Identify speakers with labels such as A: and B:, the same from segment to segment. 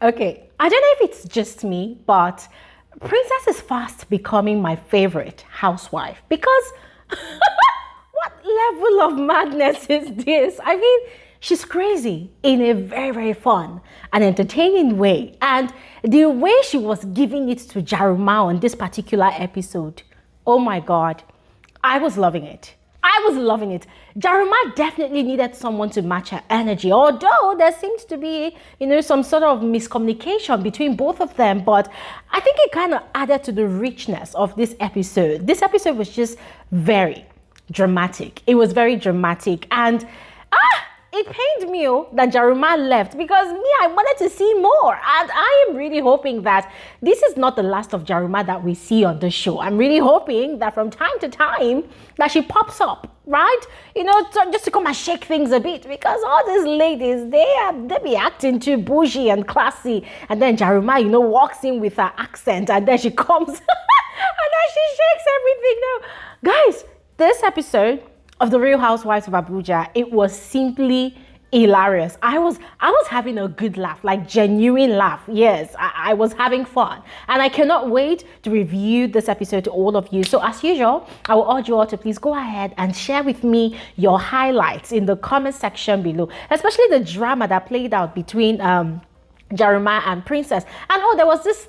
A: Okay, I don't know if it's just me, but Princess is fast becoming my favorite housewife because what level of madness is this? I mean, she's crazy in a very, very fun and entertaining way. And the way she was giving it to Jaruma on this particular episode, oh my God, I was loving it. I was loving it. Jaruma definitely needed someone to match her energy, although there seems to be, some sort of miscommunication between both of them. But I think it kind of added to the richness of this episode. This episode was just very dramatic. It was very dramatic. And it pained me that Jaruma left because I wanted to see more. And I am really hoping that this is not the last of Jaruma that we see on the show. I'm really hoping that from time to time that she pops up, right? Just to come and shake things a bit, because all these ladies, they be acting too bougie and classy. And then Jaruma, walks in with her accent and then she comes and then she shakes everything. Now, guys, this episode of the Real Housewives of Abuja, it was simply hilarious. I was having a good laugh, like genuine laugh. Yes, I was having fun. And I cannot wait to review this episode to all of you. So as usual, I will urge you all to please go ahead and share with me your highlights in the comment section below, especially the drama that played out between Jaruma and Princess. And there was this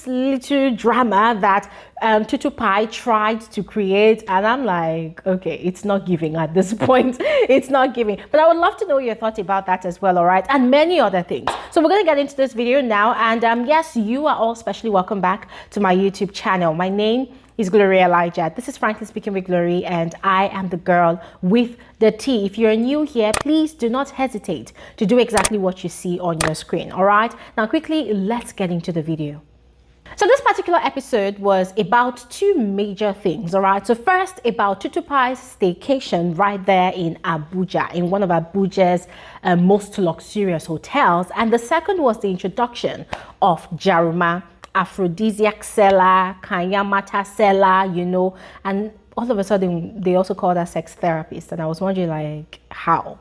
A: little drama that Tutupie tried to create, and I'm like, okay, it's not giving at this point. It's not giving. But I would love to know your thoughts about that as well, all right? And many other things. So we're going to get into this video now. And yes, you are all specially welcome back to my YouTube channel. My name is Glory Elijah. This is Frankly Speaking with Glory, and I am the girl with the tea. If you're new here, please do not hesitate to do exactly what you see on your screen, all right? Now, quickly, let's get into the video. So this particular episode was about two major things, all right? So first, about Tutupie's staycation right there in Abuja, in one of Abuja's most luxurious hotels. And the second was the introduction of Jaruma, aphrodisiac seller, Kanyamata seller, and all of a sudden they also called her sex therapist. And I was wondering, like, how?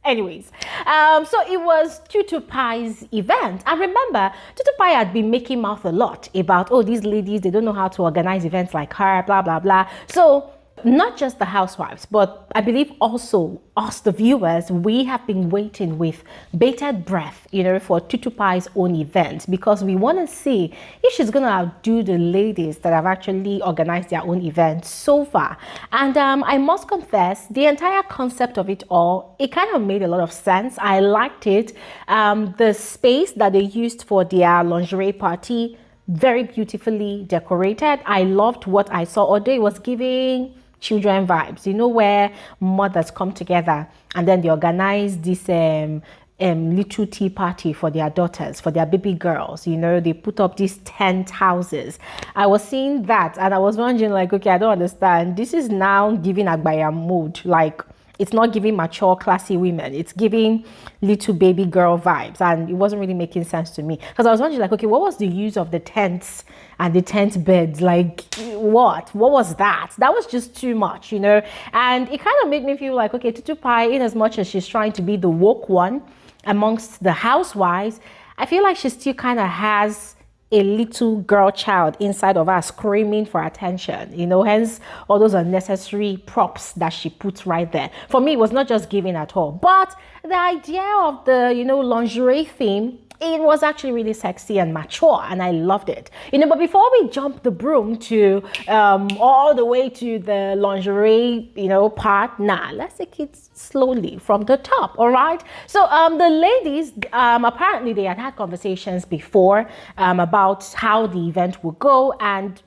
A: Anyways, so it was Tutupie's event. And remember, Tutupie had been making mouth a lot about, these ladies, they don't know how to organize events like her, blah, blah, blah. So not just the housewives, but I believe also us, the viewers, we have been waiting with bated breath, for Tutupie's own event, because we want to see if she's going to outdo the ladies that have actually organized their own event so far. And I must confess, the entire concept of it all, it kind of made a lot of sense. I liked it. The space that they used for their lingerie party, very beautifully decorated. I loved what I saw. Although it was giving children vibes, where mothers come together and then they organize this little tea party for their daughters, for their baby girls. They put up these tent houses. I was seeing that and I was wondering, like, okay, I don't understand. This is now giving Agbaya mood. Like, it's not giving mature, classy women. It's giving little baby girl vibes. And it wasn't really making sense to me. Because I was wondering, like, okay, what was the use of the tents and the tent beds? Like, what was that? That was just too much, And it kind of made me feel like, okay, Tutupie, in as much as she's trying to be the woke one amongst the housewives, I feel like she still kind of has a little girl child inside of her screaming for attention, hence all those unnecessary props that she put right there. For me, it was not just giving at all, but the idea of the, lingerie theme, it was actually really sexy and mature, and I loved it. But before we jump the broom to all the way to the lingerie, part, let's take it slowly from the top, all right? So the ladies, apparently they had conversations before about how the event would go, and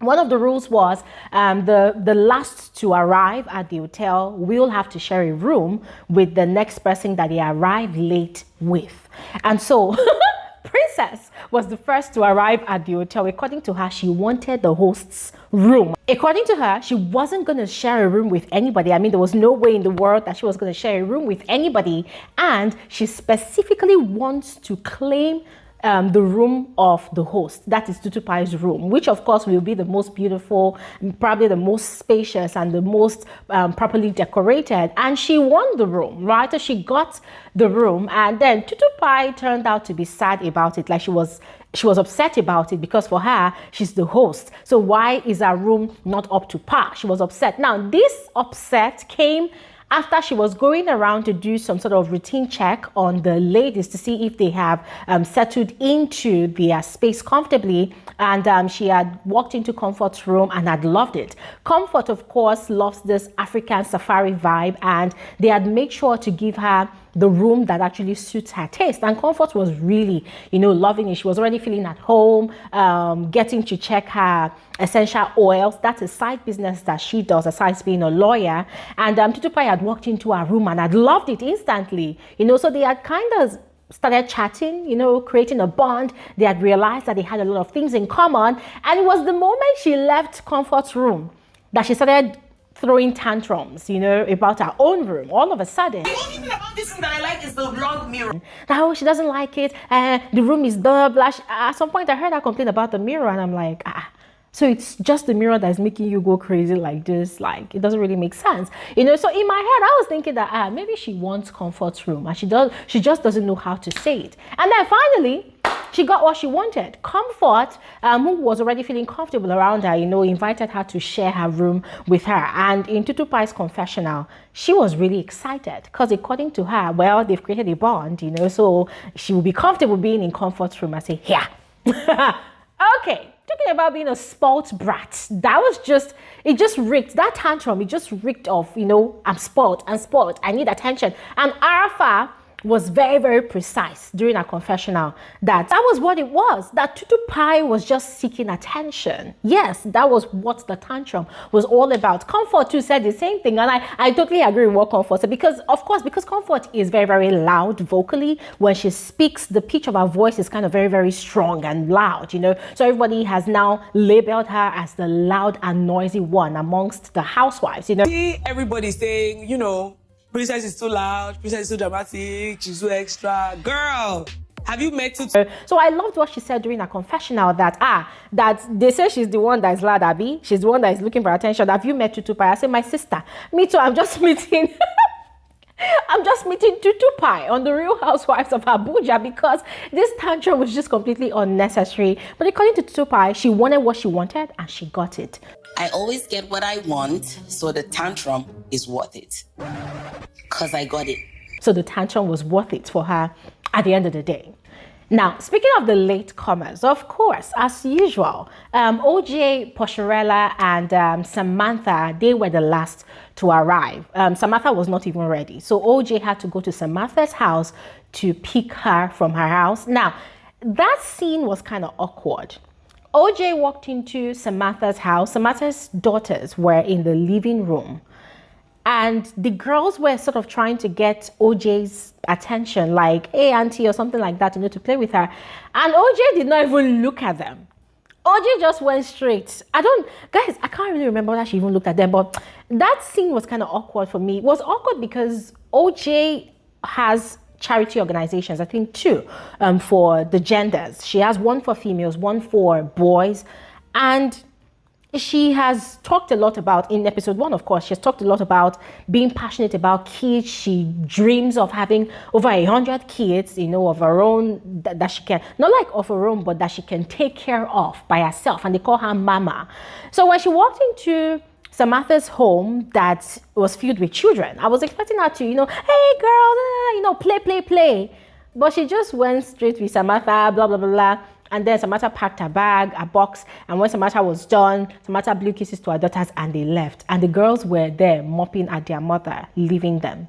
A: one of the rules was the last to arrive at the hotel will have to share a room with the next person that they arrive late with. And so Princess was the first to arrive at the hotel. According to her, she wanted the host's room. According to her, she wasn't going to share a room with anybody. I mean, there was no way in the world that she was going to share a room with anybody. And she specifically wants to claim the room of the host, that is Tutupie's room, which of course will be the most beautiful, probably the most spacious and the most properly decorated. And she won the room, right? So she got the room, and then Tutupie turned out to be sad about it. Like she was upset about it because for her, she's the host. So why is her room not up to par? She was upset. Now, this upset came after she was going around to do some sort of routine check on the ladies to see if they have settled into their space comfortably. And she had walked into Comfort's room and had loved it. Comfort, of course, loves this African safari vibe, and they had made sure to give her the room that actually suits her taste. And Comfort was really, loving it. She was already feeling at home, getting to check her essential oils. That's a side business that she does, aside being a lawyer. And Tutupie had walked into her room and had loved it instantly. So they had kind of started chatting, creating a bond. They had realized that they had a lot of things in common. And it was the moment she left Comfort's room that she started throwing tantrums, about her own room all of a sudden.
B: The only thing about this room that I like is the vlog mirror.
A: That, she doesn't like it. The room is double. At some point, I heard her complain about the mirror, and I'm like, so it's just the mirror that's making you go crazy like this. Like, it doesn't really make sense. So in my head, I was thinking that maybe she wants Comfort's room, and she just doesn't know how to say it. And then finally, she got what she wanted. Comfort, who was already feeling comfortable around her, invited her to share her room with her. And in Tutupie's confessional, she was really excited because according to her, well, they've created a bond, so she will be comfortable being in Comfort's room. I say, yeah. Okay. Talking about being a spoilt brat, it just reeked, that tantrum, it just reeked of, I'm spoilt, I need attention. And Arafa was very, very precise during her confessional that was what it was, that Tutupie was just seeking attention. Yes, that was what the tantrum was all about. Comfort too said the same thing, and I totally agree with what Comfort said, because Comfort is very, very loud vocally. When she speaks, the pitch of her voice is kind of very, very strong and loud, so everybody has now labeled her as the loud and noisy one amongst the housewives.
B: Everybody's saying, Princess is too loud, Princess is too dramatic, she's too extra. Girl, have you met Tutu?
A: So I loved what she said during her confessional that they say she's the one that is loud, Abby. She's the one that is looking for attention. Have you met Tutupie? I said, my sister. Me too, I'm just meeting Tutupie on the Real Housewives of Abuja, because this tantrum was just completely unnecessary. But according to Tutupie, she wanted what she wanted and she got it.
B: I always get what I want, so the tantrum is worth it. Because I got it.
A: So the tantrum was worth it for her at the end of the day. Now, speaking of the latecomers, of course, as usual, OJ, Posharella, and Samantha, they were the last to arrive. Samantha was not even ready. So OJ had to go to Samantha's house to pick her from her house. Now, that scene was kind of awkward. OJ walked into Samantha's house. Samantha's daughters were in the living room. And the girls were sort of trying to get OJ's attention, like, hey, auntie, or something like that, to play with her. And OJ did not even look at them. OJ just went straight. I can't really remember that she even looked at them, but that scene was kind of awkward for me. It was awkward because OJ has charity organizations, I think two, for the genders. She has one for females, one for boys. And she has talked a lot about, in episode 1, of course, she has talked a lot about being passionate about kids. She dreams of having over 100 kids, of her own, that she can, not like of her own, but that she can take care of by herself. And they call her Mama. So when she walked into Samantha's home that was filled with children, I was expecting her to, hey girl, play. But she just went straight with Samantha, blah, blah, blah, blah. And then Samantha packed her bag, her box, and when Samantha was done, Samantha blew kisses to her daughters and they left. And the girls were there mopping at their mother, leaving them.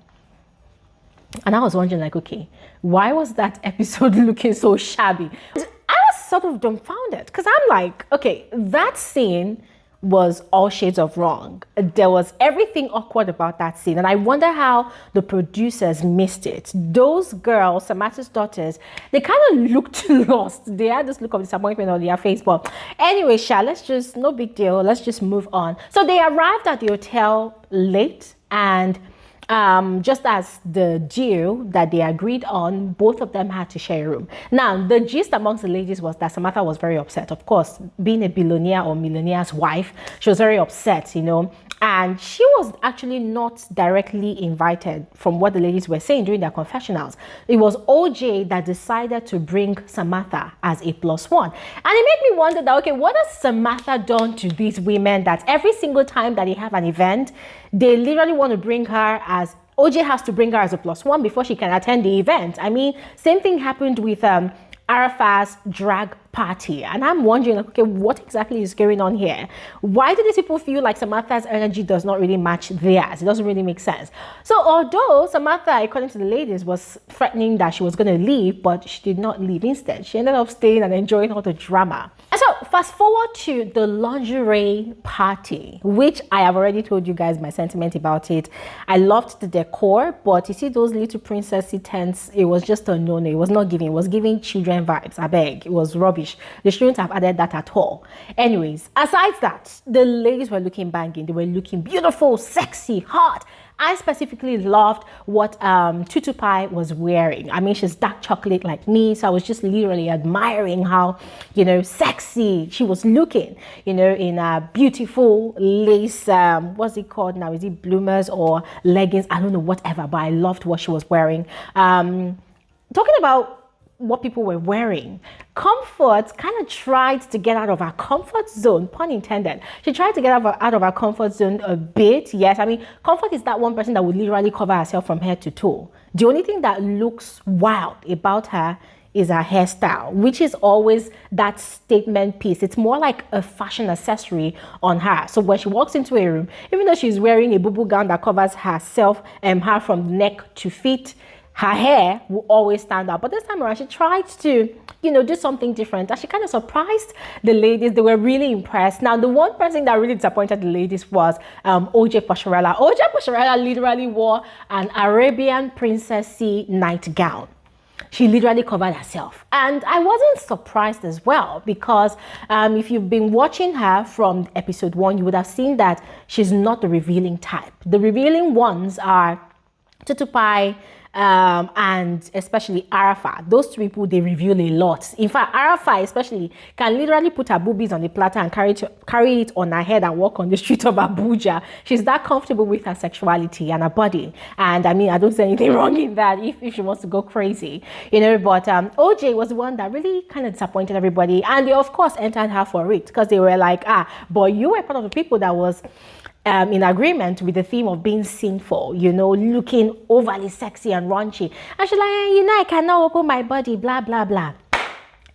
A: And I was wondering, like, okay, why was that episode looking so shabby? I was sort of dumbfounded because I'm like, okay, that scene was all shades of wrong. There was everything awkward about that scene. And I wonder how the producers missed it. Those girls, Samantha's daughters, they kind of looked lost. They had this look of disappointment on their face. But anyway, no big deal. Let's just move on. So they arrived at the hotel late, and just as the deal that they agreed on, both of them had to share a room. Now, the gist amongst the ladies was that Samantha was very upset. Of course, being a billionaire or millionaire's wife, she was very upset, and she was actually not directly invited from what the ladies were saying during their confessionals. It was OJ that decided to bring Samantha as a +1. And it made me wonder that, okay, what has Samantha done to these women that every single time that they have an event, they literally want to bring her as, OJ has to bring her as a +1 before she can attend the event. I mean, same thing happened with Arafa's drag party, and I'm wondering, okay, what exactly is going on here? Why do these people feel like Samantha's energy does not really match theirs? It doesn't really make sense. So although Samantha, according to the ladies, was threatening that she was going to leave, but she did not leave. Instead, she ended up staying and enjoying all the drama. And so fast forward to the lingerie party, which I have already told you guys my sentiment about it. I loved the decor, but you see those little princessy tents, it was just a no-no. It was not giving. It was giving children vibes. I beg. It was rubbish. They shouldn't have added that at all. Anyways, aside that, the ladies were looking banging. They were looking beautiful, sexy, hot. I specifically loved what Tutupie was wearing. I mean, she's dark chocolate like me, so I was just literally admiring how, sexy she was looking, in a beautiful lace, what's it called now? Is it bloomers or leggings? I don't know, whatever, but I loved what she was wearing. Talking about what people were wearing, Comfort kind of tried to get out of her comfort zone, pun intended. She tried to get out of her comfort zone a bit. Yes, I mean, Comfort is that one person that would literally cover herself from head to toe. The only thing that looks wild about her is her hairstyle, which is always that statement piece. It's more like a fashion accessory on her. So when she walks into a room, even though she's wearing a boo-boo gown that covers herself and her from neck to feet, her hair will always stand out. But this time around, she tried to, do something different. And she kind of surprised the ladies. They were really impressed. Now, the one person that really disappointed the ladies was OJ Posharella. OJ Posharella literally wore an Arabian princessy nightgown. She literally covered herself. And I wasn't surprised as well, because if you've been watching her from episode 1, you would have seen that she's not the revealing type. The revealing ones are Tutupie, and especially Arafa. Those two people, they reveal a lot. In fact, Arafa especially can literally put her boobies on the platter and carry it on her head and walk on the street of Abuja. She's that comfortable with her sexuality and her body. And I mean, I don't see anything wrong in that if she wants to go crazy, but OJ was the one that really kind of disappointed everybody. And they, of course, entered her for it, because they were like, but you were part of the people that was in agreement with the theme of being sinful, looking overly sexy and raunchy. And she's like, I cannot open my body, blah, blah, blah.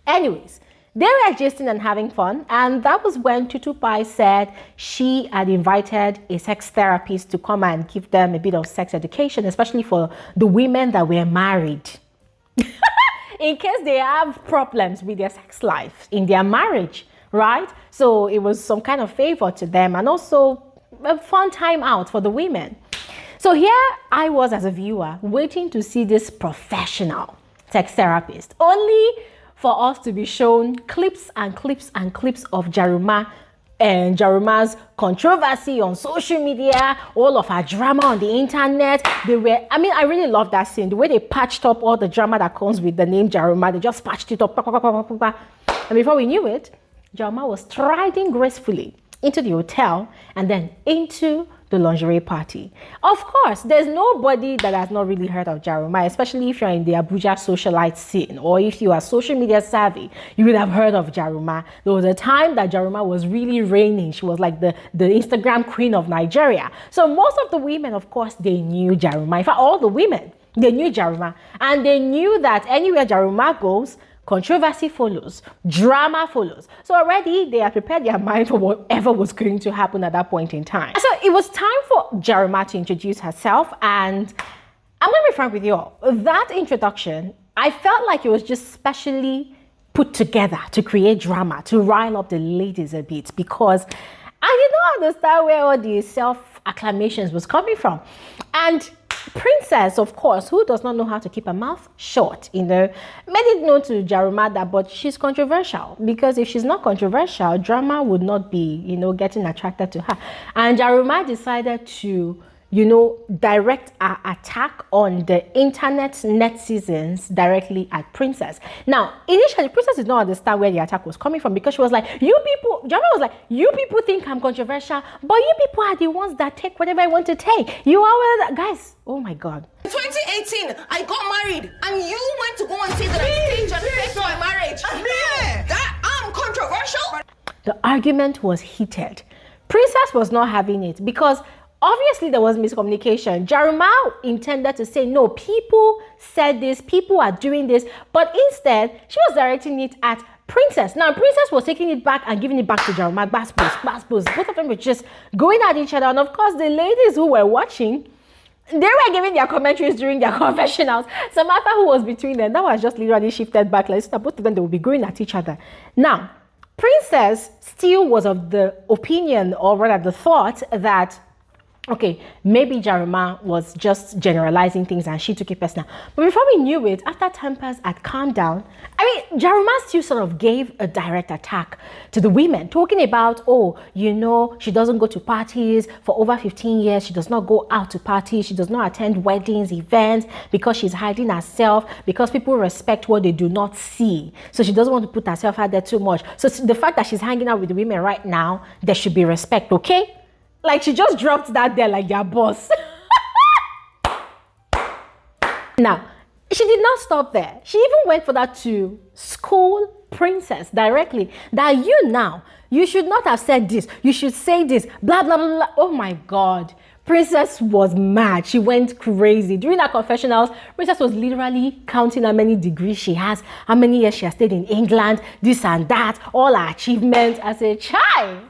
A: Anyways, they were gisting and having fun. And that was when Tutupie said she had invited a sex therapist to come and give them a bit of sex education, especially for the women that were married. In case they have problems with their sex life in their marriage, right? So it was some kind of favor to them, and also a fun time out for the women. So here I was as a viewer waiting to see this professional sex therapist, only for us to be shown clips and clips and clips of Jaruma and Jaruma's controversy on social media, all of her drama on the internet. I really love that scene, the way they patched up all the drama that comes with the name Jaruma. They just patched it up. And before we knew it, Jaruma was striding gracefully into the hotel and then into the lingerie party. Of course, there's nobody that has not really heard of Jaruma, especially if you're in the Abuja socialite scene, or if you are social media savvy, you would have heard of Jaruma. There was a time that Jaruma was really reigning. She was like the Instagram queen of Nigeria. So most of the women, of course, they knew Jaruma. In fact, all the women, they knew Jaruma. And they knew that anywhere Jaruma goes, controversy follows, drama follows. So already they had prepared their mind for whatever was going to happen at that point in time. So it was time for Jaruma to introduce herself, and I'm going to be frank with you all. That introduction, I felt like it was just specially put together to create drama, to rile up the ladies a bit, because I did not understand where all the self-acclamations was coming from. And Princess, of course, who does not know how to keep her mouth shut, made it known to Jaruma that, but she's controversial, because if she's not controversial, drama would not be, getting attracted to her. And Jaruma decided to, direct an attack on the internet netizens directly at Princess. Now, initially, Princess did not understand where the attack was coming from because she was like, Jaruma was like, you people think I'm controversial, but you people are the ones that take whatever I want to take. You are, guys, oh my God.
C: In 2018, I got married, and you went to go and say that I staged and faked my marriage. That I'm controversial?
A: The argument was heated. Princess was not having it because obviously there was miscommunication. Jaruma intended to say, no, people said this, people are doing this, but instead she was directing it at Princess. Now, Princess was taking it back and giving it back to Jaruma. Both of them were just going at each other. And of course, the ladies who were watching, they were giving their commentaries during their confessionals. Samantha, who was between them, that was just literally shifted back. Like, so both of them, they would be going at each other. Now, Princess still was of the opinion, or rather the thought, that okay, maybe Jaruma was just generalizing things and she took it personal. But before we knew it, after tempers had calmed down, Jaruma still sort of gave a direct attack to the women, talking about, she doesn't go to parties for over 15 years. She does not go out to parties. She does not attend weddings, events, because she's hiding herself, because people respect what they do not see. So she doesn't want to put herself out there too much. So the fact that she's hanging out with the women right now, there should be respect, okay? Like, she just dropped that there like their boss. Now, she did not stop there. She even went for that to school Princess directly. That you should not have said this. You should say this. Blah, blah, blah, blah. Oh my God. Princess was mad. She went crazy. During her confessionals, Princess was literally counting how many degrees she has, how many years she has stayed in England, this and that, all her achievements. I said, child.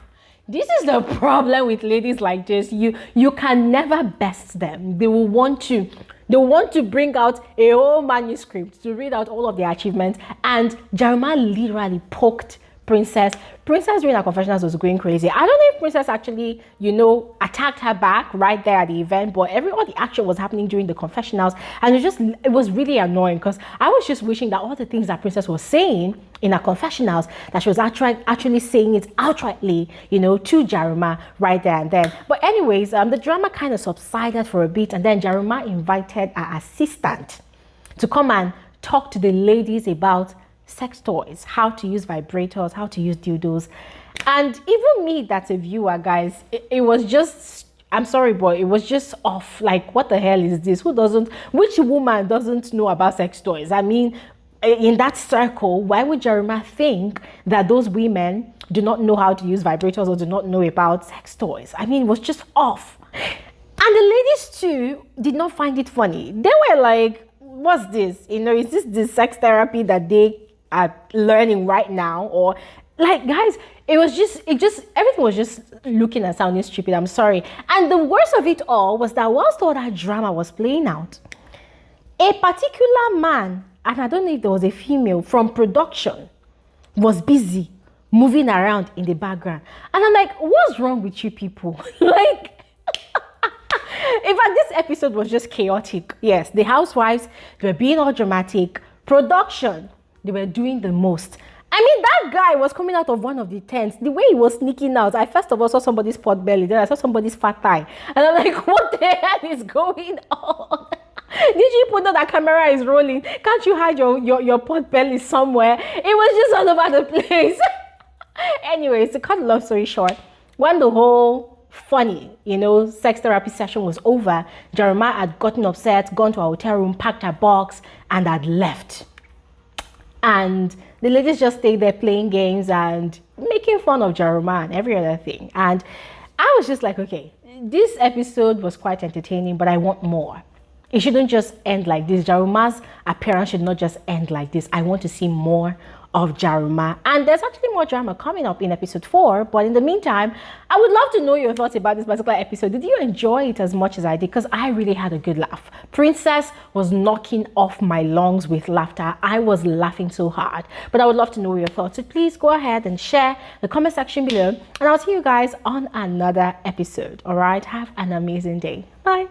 A: This is the problem with ladies like this. You can never best them. They want to bring out a whole manuscript to read out all of their achievements. And Jaruma literally poked Princess. Princess during her confessionals was going crazy. I don't know if Princess actually, attacked her back right there at the event, but all the action was happening during the confessionals. And it was really annoying because I was just wishing that all the things that Princess was saying in her confessionals, that she was actually saying it outrightly, to Jaruma right there and then. But anyways, the drama kind of subsided for a bit, and then Jaruma invited her assistant to come and talk to the ladies about sex toys, how to use vibrators, how to use dildos. And even me, that's a viewer, guys, it was just, I'm sorry, but it was just off. Like, what the hell is this? Which woman doesn't know about sex toys? I mean, in that circle, why would Jaruma think that those women do not know how to use vibrators or do not know about sex toys? I mean, it was just off. And the ladies too did not find it funny. They were like, what's this? Is this the sex therapy that they are learning right now? Or like, guys, everything was just looking and sounding stupid. I'm sorry. And the worst of it all was that whilst all that drama was playing out, a particular man, and I don't know if there was a female from production, was busy moving around in the background. And I'm like, what's wrong with you people? Like, in fact, this episode was just chaotic. Yes, the housewives, they were being all dramatic. Production, they were doing the most. I mean, that guy was coming out of one of the tents. The way he was sneaking out, I first of all saw somebody's pot belly, then I saw somebody's fat thigh. And I'm like, what the hell is going on? Did you put that camera is rolling? Can't you hide your pot belly somewhere? It was just all over the place. Anyways, to cut a long story short, when the whole funny, sex therapy session was over, Jaruma had gotten upset, gone to a hotel room, packed her box, and had left. And the ladies just stayed there playing games and making fun of Jaruma and every other thing. And I was just like, okay, this episode was quite entertaining, but I want more. It shouldn't just end like this. Jaruma's appearance should not just end like this. I want to see more of Jaruma. And there's actually more drama coming up in episode 4. But in the meantime, I would love to know your thoughts about this particular episode. Did you enjoy it as much as I did? Because I really had a good laugh. Princess was knocking off my lungs with laughter. I was laughing so hard. But I would love to know your thoughts. So please go ahead and share the comment section below. And I'll see you guys on another episode. All right? Have an amazing day. Bye.